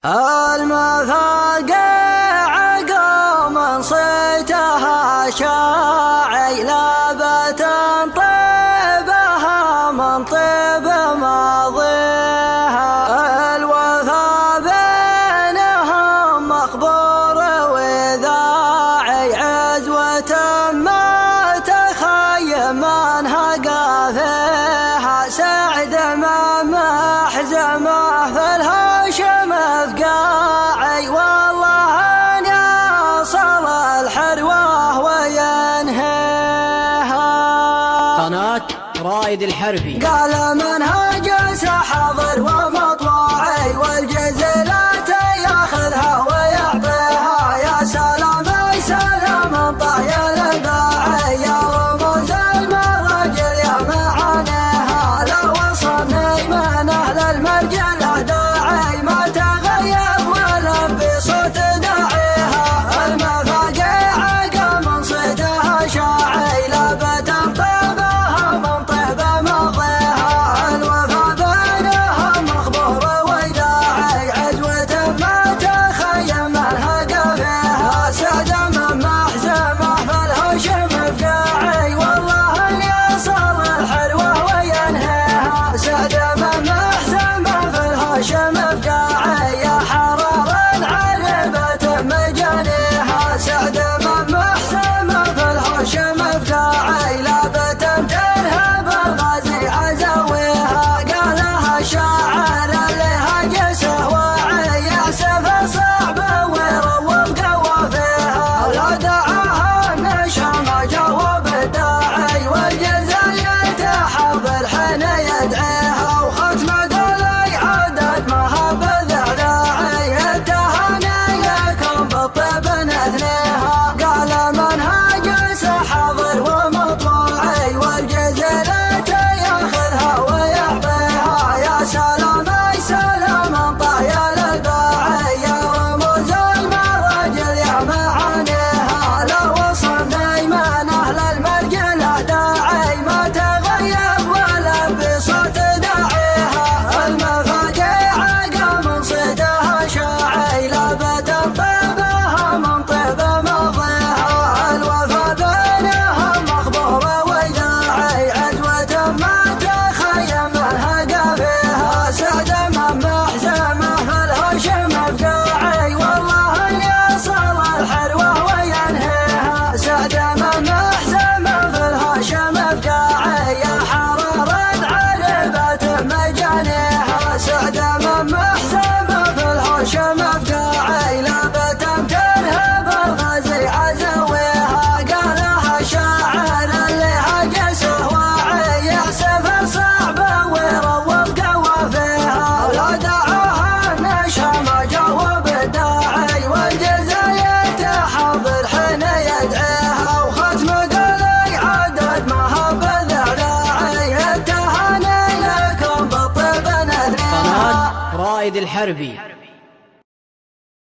المفاقع قوم صيتها شاعي لابت طيبها من طيب ماضيها. الوفا بينهم مخبور وذاعي عزوة ما تخيم منها قافيها. سعد ما محزمه في الهاشم افقاعي والله ان يصل الحروه وينهيها. قناة رائد الحربي. قال منهاج حاضر ومطوعي والجزيلات ياخذها ويعطيها. يا سلام يا سلام طايل الباعي يا رموز المراجل يا معانيها. لو وصلني من اهل المرجله داعي ما تغيب ولا بصوت داعيها. المفاقع قام صيتها شاعي لابت طيبها من طيب ماضيها. الوفا بينهم مخبور وداعي عزوة ما تخيم منها قافيها. سعد من محزمه في الهشم افقاعي والله ان يصل الحلوه وينهيها. سعد من محزمه في الهشم افقاعي يا حرار عربة مجانيها. سعد من محزمه في الهشم افقاعي لابت ترهب الغازي عزويها. قالها شاعر اللي هجسه واعي يعسف صعب ويروض قوافيها. لا دعاها النشام جاوب الداعي والجزاية تحضر حين يدعيها. وختم قولي عدد ما بذعداعي التهاني لكم بالطيب نثنيها. قال منهاج حاضر ومطوعي والجزيلة ياخذها ويعطيها. يا سلام يا سلام طايل الباعي يا رموز المراجل يا معانيها. لو وصلني من اهل المرجله داعي ما تغيب ولا بصوت داعيها. المفاقع قام صيتها شاعي لابت طيبها من طيب ماضيها. الوفا بينهم مخبور وداعي عزوة ما تخيم منها قافيها. سعد من محزمه في الهشم افقاعي والله ان يصل الحلوه وينهيها. سعد من محزمه في الهشم افقاعي يا حرار عربة مجانيها. سعد من محزمه في الهشم افقاعي لابت ترهب الغازي عزويها. قالها شاعر اللي هجسه واعي يعسف صعب ويروض قوافيها. لا دعاها النشام جاوب الداعي والجزاية تحضر حين يدعيها. وختم قولي عدد ما بذعداعي التهاني لكم بالطيب نثنيها. قناة رائد الحربي.